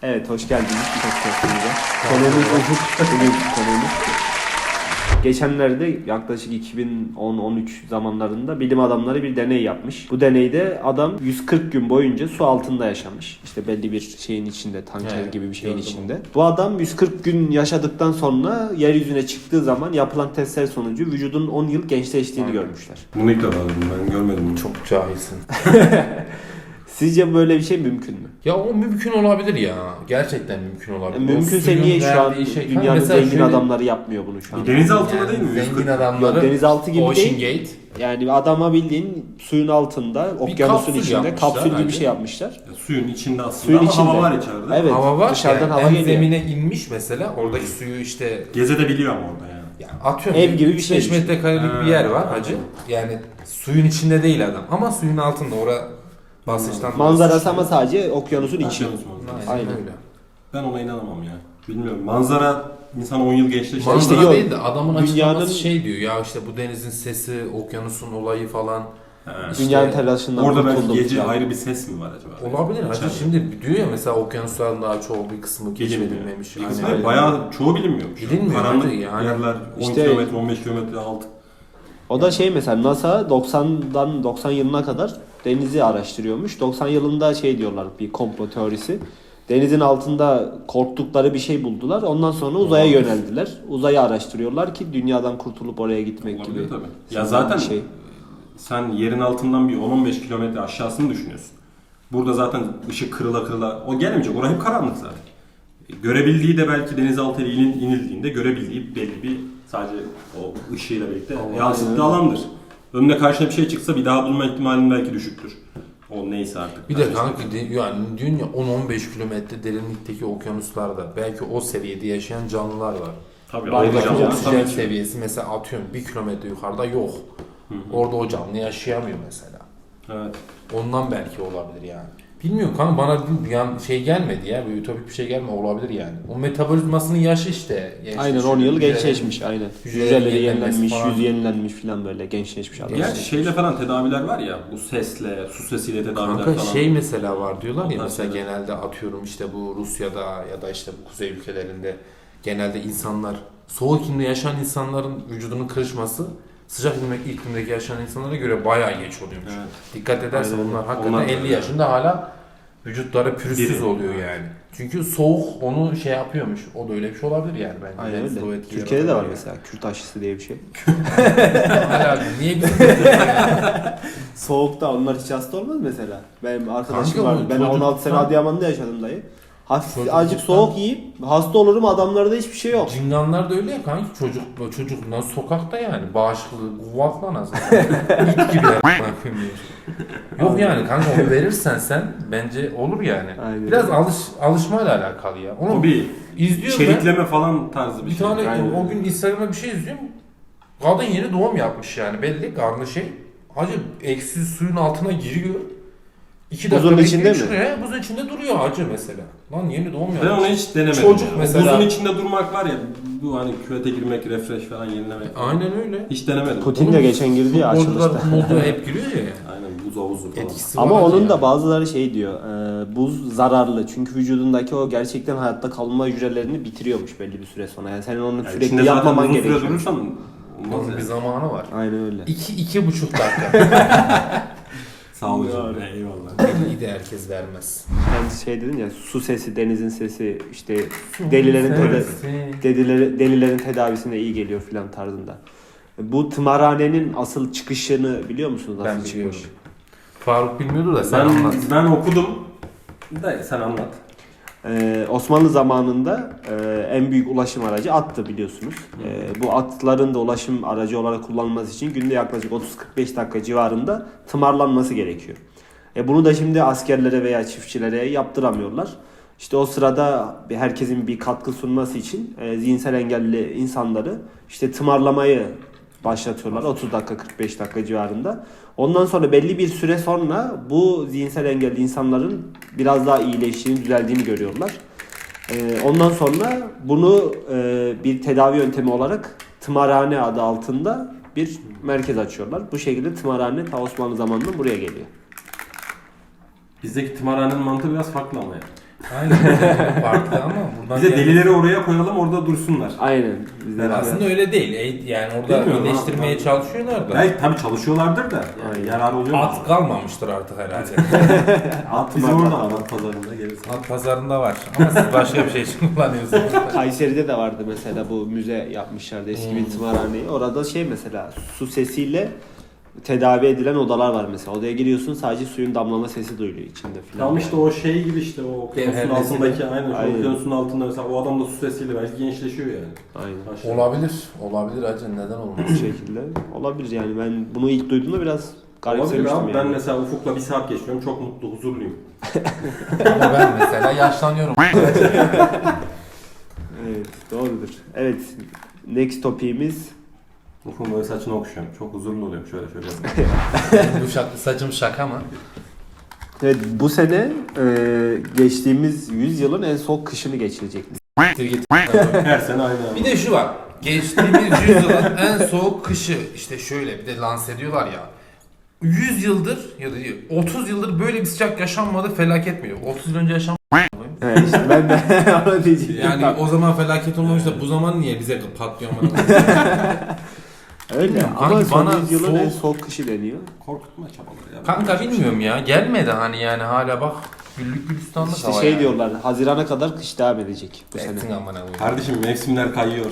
Evet, hoş geldiniz podcast'imize. Konuğumuz Ufuk, bugünkü konuğumuz. Geçenlerde yaklaşık 2010-13 zamanlarında bilim adamları bir deney yapmış. Bu deneyde adam 140 gün boyunca su altında yaşamış. İşte belli bir şeyin içinde, tanker gibi bir şeyin içinde. Bu adam 140 gün yaşadıktan sonra yeryüzüne çıktığı zaman yapılan testler sonucu vücudun 10 yıl gençleştiğini görmüşler. Bunu ilk defa ben görmedim. Çok cahilsin. Sizce böyle bir şey mümkün mü? Ya o mümkün olabilir ya. Gerçekten mümkün olabilir. Mümkünse niye şu an dünyanın zengin adamları yapmıyor bunu şu an? Deniz altında değil mi? Zengin adamları denizaltı gibi Ocean değil. Gate. Yani adama bildiğin suyun altında, okyanusun kapsül içinde kapsül gibi yapmışlar, bir şey yapmışlar. Ya, suyun içinde aslında Suyun ama içinde. hava var içeride. Evet. Hava var. Dışarıdan hava en geliyor. zemine inmiş mesela. Oradaki suyu işte Gezebiliyor ama orada yani. ya atıyorum. Ev gibi bir şey 5 işte. metrekarelik bir yer var hacı. Yani suyun içinde değil adam. Ama suyun altında. Basınçtan Manzarası ama sadece okyanusun içi. Okyanus manzarası. Aynen Aynen. öyle. Ben ona inanamam ya. Bilmiyorum. Manzara insan 10 yıl gençleşti. Manzara İşte yok. değil de adamın açıklaması Dünyanın- şey diyor ya işte bu denizin sesi, okyanusun olayı falan. Dünyanın telaşından Orada belki kurtulduk gece yani. ayrı bir ses mi var acaba? Olabilir hacı. İçeride. Şimdi diyor ya mesela okyanusların daha çoğu bir kısmı keşfedilmemiş. Bir Aynen kısmı öyle. bayağı çoğu bilinmiyormuş. Bilinmiyor Karanlık hacı yani. yerler 10 İşte- kilometre 15 kilometre alt. O da şey mesela NASA 90 yılına kadar denizi araştırıyormuş. 90 yılında şey diyorlar, bir komplo teorisi. Denizin altında korktukları bir şey buldular. Ondan sonra uzaya yöneldiler. Uzayı araştırıyorlar ki dünyadan kurtulup oraya gitmek Olabilir gibi. tabii. Ya zaten şey. sen yerin altından bir 10-15 kilometre aşağısını düşünüyorsun. Burada zaten ışık kırıla o gelemeyecek. Orası hep karanlık zaten. Görebildiği de belki denizaltı inildiğinde görebildiği belli bir sadece o ışığıyla birlikte yansıttığı alandır. Önüne karşına bir şey çıksa bir daha bulma ihtimalin belki düşüktür. O neyse artık. Bir de kanka yani dünya 10-15 kilometre derinlikteki okyanuslarda belki o seviyede yaşayan canlılar var. Tabii. Oradaki ayrıca canlı Oksijen tabii ki. seviyesi mesela atıyorum 1 kilometre yukarıda yok. Orada o canlı yaşayamıyor mesela. Evet. Ondan belki olabilir yani. Bilmiyorum kanka bana yani şey gelmedi ya böyle ütopik bir şey gelme olabilir yani. O metabolizmasının yaşı işte. Aynen 10 yıl hücrelerin- gençleşmiş aynen. hücrelerin Hücreleri yenilenmesi yenilenmiş, falan. yüz yenilenmiş falan böyle gençleşmiş adam. Gerçi şeyle falan tedaviler var ya, bu sesle, su sesiyle tedaviler Kanka falan. şey mesela var diyorlar ya Onlar mesela şeyler. genelde atıyorum işte bu Rusya'da ya da işte bu kuzey ülkelerinde genelde insanlar soğuk iklimde yaşayan insanların vücudunun kırışması sıcak iklimdeki yaşayan insanlara göre bayağı geç oluyormuş. Evet. Dikkat edersen Aynen. onlar hakikaten Onlar 50 da- yaşında hala vücutları pürüzsüz Diri. oluyor yani. Çünkü soğuk onu şey yapıyormuş. O da öyle bir şey olabilir yani bence. Aynen Denizde o öyle. etki Türkiye'de de var yaratabilir mesela Kürt aşısı diye bir şey. yani. Hala niye bizim Soğukta onlar hiç hasta olmaz mesela. Benim arkadaşım Kanka var. bu Ben çocuk- 16 sene Adıyaman'da yaşadım dayı. Hafif Çocuk- azıcık soğuk yiyip hasta olurum, adamlarda hiçbir şey yok. Cinganlar da öyle ya kanki çocuklar sokakta yani bağışıklığı kuvvetli anasını. İt gibi Yok yani kanka onu verirsen sen bence olur yani. Aynen. Biraz alışmayla alakalı ya. Onu O bir izliyorum ben. şeritleme falan tarzı bir Bir şey. tane Aynen. o gün Instagram'da bir şey izliyorum. Kadın yeni doğum yapmış yani belli karnı şey. Hacı eksi suyun altına giriyor. 2 dakika Buzun içinde bekliyor mi? şuraya, buzun içinde duruyor hacı mesela. Lan yeni doğum Ben yapmış. onu hiç denemedim. Çocuk ya. mesela- Buzun içinde durmak var ya, bu hani küvete girmek, refresh falan yenilemek. Aynen öyle. Hiç denemedim. Putin de geçen girdi ya Futbolcular açılışta. modu hep giriyor ya. Aynen buz havuzu falan. Etkisi var Ama hacı onun ya. da bazıları şey diyor, buz zararlı çünkü vücudundaki o gerçekten hayatta kalma hücrelerini bitiriyormuş belli bir süre sonra. Yani senin onu Yani sürekli içinde zaten yapmaman uzun süre gerekiyor. durursan olmaz Onun bir yani. zamanı var. Aynen öyle. 2-2,5 dakika. Sağ ol hocam. Doğru. Eyvallah. İyi de herkes vermez. Sen şey dedin ya, su sesi, denizin sesi, işte delilerin Sesi. delilerin tedavisine iyi geliyor filan tarzında. Bu tımarhanenin asıl çıkışını biliyor musunuz? Nasıl Ben çıkmış? biliyorum. Faruk bilmiyordu da sen anlat. Ben okudum. Da sen anlat. Osmanlı zamanında en büyük ulaşım aracı attı biliyorsunuz. Bu atların da ulaşım aracı olarak kullanılması için günde yaklaşık 30-45 dakika civarında tımarlanması gerekiyor. Bunu da şimdi askerlere veya çiftçilere yaptıramıyorlar. İşte o sırada herkesin bir katkı sunması için zihinsel engelli insanları işte tımarlamayı başlatıyorlar 30 dakika 45 dakika civarında. Ondan sonra belli bir süre sonra bu zihinsel engelli insanların biraz daha iyileştiğini, düzeldiğini görüyorlar. Ondan sonra bunu bir tedavi yöntemi olarak tımarhane adı altında bir merkez açıyorlar. Bu şekilde tımarhane ta Osmanlı zamanından buraya geliyor. Bizdeki tımarhanenin mantığı biraz farklı ama ya. Aynen. Farklı ama buradan Bize delileri oraya koyalım, orada dursunlar. Aynen. Bizde aslında öyle değil. Yani orada Bilmiyorum, iyileştirmeye abi. çalışıyorlar da. Belki tabii çalışıyorlardır da. Yani yarar oluyor mu? At kalmamıştır artık herhalde. At bizim orada var, at pazarında gelirsin. At pazarında var. Ama siz başka bir şey için kullanıyorsunuz. Kayseri'de de vardı mesela, bu müze yapmışlardı eski bir tımarhaneyi. Orada şey mesela su sesiyle tedavi edilen odalar var mesela. Odaya giriyorsun, sadece suyun damlama sesi duyuluyor içinde filan. Tam işte o şey gibi işte, o okyanusun Devhermesi altındaki de. aynen, Aynen. şu okyanusun altında mesela o adam da su sesiyle belki gençleşiyor yani. Aynen. Aşağı. Olabilir. Olabilir hacı. Neden olmaz? Bu şekilde olabilir yani. Ben bunu ilk duyduğumda biraz Olabilir garipsemiştim abi. yani. Ben mesela Ufuk'la bir saat geçiriyorum. Çok mutlu, huzurluyum. Ama ben mesela yaşlanıyorum. Evet, doğrudur. Evet, next topiğimiz Ufuk'un böyle saçını okşuyorum. Çok huzurlu oluyorum. Şöyle şöyle. Bu saçım şaka mı? evet, bu sene geçtiğimiz 100 yılın en soğuk kışını geçirecektik. Her sene aynı abi. Bir de şu var. Geçtiğimiz yüzyılın en soğuk kışı. İşte şöyle bir de lanse ediyorlar ya. 100 yıldır ya da 30 yıldır böyle bir sıcak yaşanmadı, felaket mi yok? 30 yıl önce yaşanmadı. Evet, işte ben de ona diyecektim. Yani o zaman felaket olmamış da bu zaman niye bize patlıyor mu? Öyle Bilmiyorum, ama kanki son bana 100 yılın en soğuk- soğuk kışı deniyor. Korkutma çabaları ya. Kanka bilmiyorum ya. Gelmedi hani yani hala bak. Güllük gülistanlık İşte hava şey yani. diyorlar, Haziran'a kadar kış devam edecek bu sene. Etsin amına koyayım. Kardeşim mevsimler kayıyor.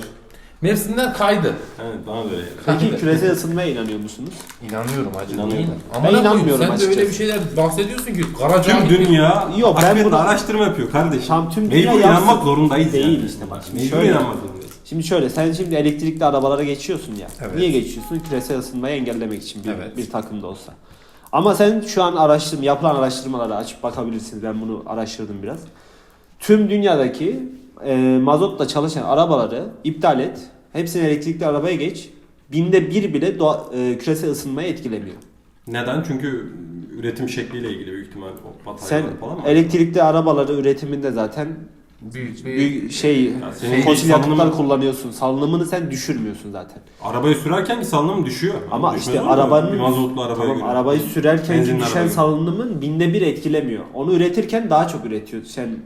Mevsimler kaydı. Evet, bana da öyle. Peki küresel ısınmaya inanıyor musunuz? İnanıyorum hacı. İnanıyorum. Ama Ben inanmıyorum sen de açıkçası. öyle bir şeyler bahsediyorsun ki Karaca Tüm dünya Yok, ben hakikaten bunu- araştırma yapıyor kardeşim. Tam tüm dünya Mecbur inanmak yapsın. zorundayız Değil yani. işte bak. Şimdi Mecbur şöyle- inanmak zorundayız. Şimdi şöyle, sen şimdi elektrikli arabalara geçiyorsun ya. Evet. Niye geçiyorsun? Küresel ısınmayı engellemek için Evet. bir takım da olsa. Ama sen şu an yapılan araştırmaları açıp bakabilirsiniz. Ben bunu araştırdım biraz. Tüm dünyadaki mazotla çalışan arabaları iptal et. Hepsini elektrikli arabaya geç. Binde bir bile küresel ısınmayı etkilemiyor. Neden? Çünkü üretim şekliyle ilgili büyük ihtimal o Sen bataryalar falan mı? elektrikli arabaları üretiminde zaten büyük büyük senin fosil salınımın- yakıtlar kullanıyorsun. Salınımını sen düşürmüyorsun zaten. Arabayı sürerken ki salınım düşüyor. Ama Düşmez işte olur mu? arabanın bir mazotlu arabaya tamam, göre. arabayı sürerken Benzinli düşen arabaya. salınımın binde bir etkilemiyor. Onu üretirken daha çok üretiyor. Sen Yine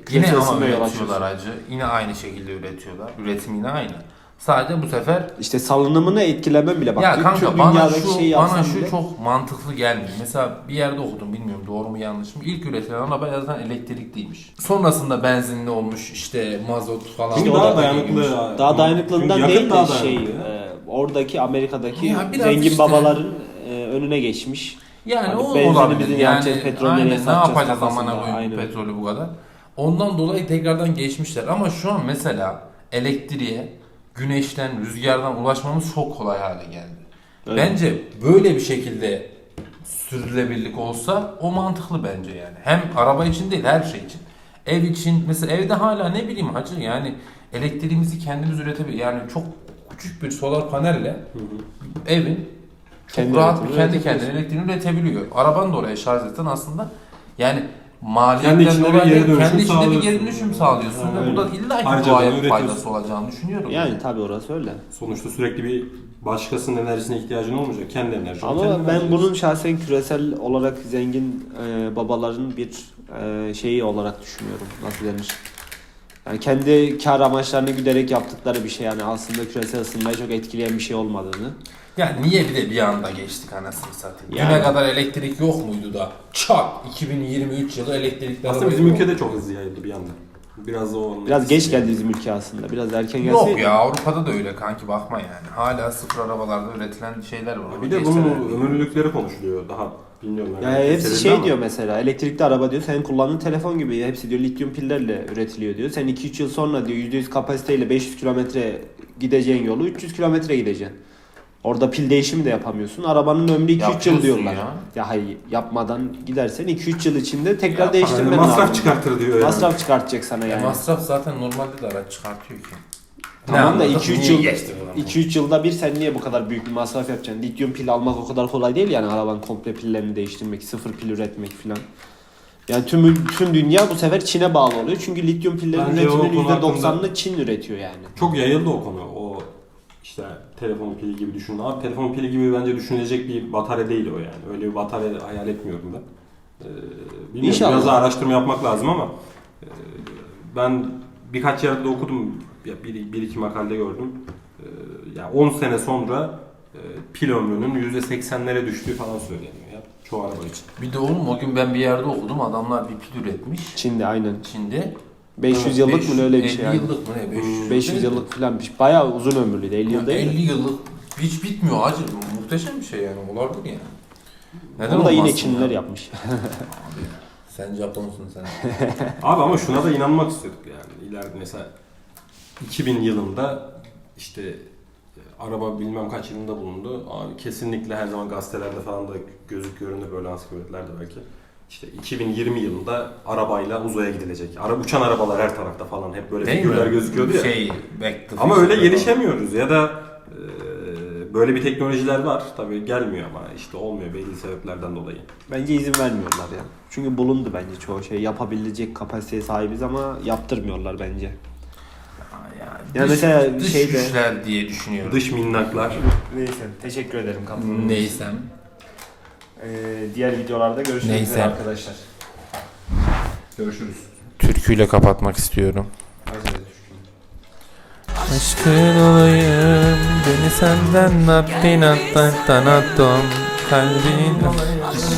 küresel ama ısınmaya yol üretiyorlar açıyorsun. hacı. Yine aynı şekilde üretiyorlar. Üretim yine aynı. Sadece bu sefer İşte salınımını etkilemem bile bak. ya tüm kanka bana dünyadaki şu şeyi bana yapsam şu bile- çok mantıklı gelmiyor. Mesela bir yerde okudum, bilmiyorum doğru mu yanlış mı. İlk üretilen araba yazdan elektrikliymiş. Sonrasında benzinli olmuş, işte mazot falan. Çünkü o daha da dayanıklı. daha dayanıklılığından Çünkü yakıt değil de daha şey dayanıklı. oradaki Amerika'daki Ya biraz zengin işte- babaların önüne geçmiş. Yani Hani o benzinimizi olabilir. ne yapacağız, Yani petrolü aynen, nereye ne satacağız yapacağız kafasında, amına koyayım aynen. petrolü bu kadar. Ondan dolayı tekrardan geçmişler. Ama şu an mesela elektriğe, güneşten, rüzgardan ulaşmamız çok kolay hale geldi. Öyle. Bence böyle bir şekilde sürdürülebilirlik olsa o mantıklı bence yani. Hem araba için değil, her şey için. Ev için mesela, evde hala ne bileyim hacı yani elektriğimizi kendimiz üretebiliyoruz. Yani çok küçük bir solar panelle evin çok Kendi rahat üretimini kendi üretebiliyorsun. kendine elektriğini üretebiliyor. Arabanı da oraya şarj etsen aslında yani Kendi maliyetten içinde bir dolayı geri dönüşüm kendi içinde bir sağlıyorsun. geri dönüşüm sağlıyorsun Aynen ve öyle. burada illa ki Harcadığını doğaya bir üretiyorsun. faydası olacağını düşünüyorum. Yani tabii orası öyle. Sonuçta sürekli bir başkasının enerjisine ihtiyacın olmayacak. Kendi enerjini. Ama kendin ben harcıyorsun. bunun şahsen küresel olarak zengin babaların bir şeyi olarak düşünüyorum. Nasıl denir? Yani kendi kar amaçlarını güderek yaptıkları bir şey, yani aslında küresel ısınmayı çok etkileyen bir şey olmadığını. Yani niye bir de bir anda geçtik anasını satayım. Yani. Düne kadar elektrik yok muydu da çat 2023 yılı elektrikli Aslında araba bizim yok. ülkede çok hızlı yayıldı bir anda. Biraz da o onun Biraz etkisi. geç geldi bizim ülke aslında. Biraz erken gelseydi. Yok ya, Avrupa'da da öyle kanki, bakma yani. Hala sıfır arabalarda üretilen şeyler var. Bir de Geçseler bunun değil. ömürlülükleri konuşuluyor. Daha bilmiyorum. Ya hepsi şey diyor mesela, elektrikli araba diyor, senin kullandığın telefon gibi, hepsi diyor lityum pillerle üretiliyor diyor. Sen 2-3 yıl sonra diyor %100 kapasiteyle 500 kilometre gideceğin yolu 300 kilometre gideceksin. Orada pil değişimi de yapamıyorsun. Arabanın ömrü 2-3 yıl Yapıyorsun diyorlar. ya. Ya hayır, yapmadan gidersen 2-3 yıl içinde tekrar Ya, değiştirmen Yani lazım. masraf çıkartır diyor yani. Masraf çıkartacak sana yani. Masraf zaten normalde de araç çıkartıyor ki. Tamam da Ne 2-3 anladık, yıl niye geçti bu? 2-3 yılda bir sen niye bu kadar büyük bir masraf yapacaksın? Lityum pil almak o kadar kolay değil yani, arabanın komple pillerini değiştirmek, sıfır pil üretmek filan. Yani tüm dünya bu sefer Çin'e bağlı oluyor. Çünkü lityum pillerin Bence o üretiminin konu %90'ını Çin üretiyor yani. Çok yayıldı o konu. O işte telefon pili gibi düşün. Abi telefon pili gibi bence düşünülecek bir batarya değil o yani. Öyle bir batarya hayal etmiyorum ben. Bilmiyorum, İnşallah. biraz daha araştırma yapmak lazım ama ben birkaç yerde de okudum. Bir iki makale gördüm. Yani 10 sene sonra pil ömrünün %80'lere düştüğü falan söyleniyor ya. Çoğu araba için. Bir de oğlum o gün ben bir yerde okudum. Adamlar bir pil üretmiş. Çin'de aynen. Çin'de. 500 yıllık mı öyle bir şey 50 yani. yıllık mı ne? 500 yıllık falan bir şey. Bayağı uzun ömürlüydü. 50 yıl değil mi? 50 yıllık hiç bitmiyor acı. Muhteşem bir şey yani. Olabilir yani. Neden Onu da yine olmasın Çinliler ya? yapmış. Sen Japonsun sen. Abi ama şuna da inanmak istiyorduk yani. İleride mesela 2000 yılında işte araba bilmem kaç yılında bulundu. Abi kesinlikle her zaman gazetelerde falan da göründü böyle ansiklopedilerde belki. İşte 2020 yılında arabayla uzaya gidilecek. Uçan arabalar her tarafta falan hep böyle Değil figürler mi? gözüküyordu ya. Back to Ama Future öyle falan. gelişemiyoruz ya da böyle bir teknolojiler var. Tabii gelmiyor ama işte olmuyor belli sebeplerden dolayı. Bence izin vermiyorlar ya. Çünkü bulundu bence çoğu şey. Yapabilecek kapasiteye sahibiz ama yaptırmıyorlar bence. Yani mesela dış şeyde- güçler diye düşünüyorum. Dış minnaklar. Neyse. Teşekkür ederim katıldığınız için. Neysem. Diğer videolarda görüşmek Neyse. üzere arkadaşlar. Görüşürüz. Türküyle kapatmak istiyorum. Hadi. Aşkın olayım, beni senden nattan kalbin olayım.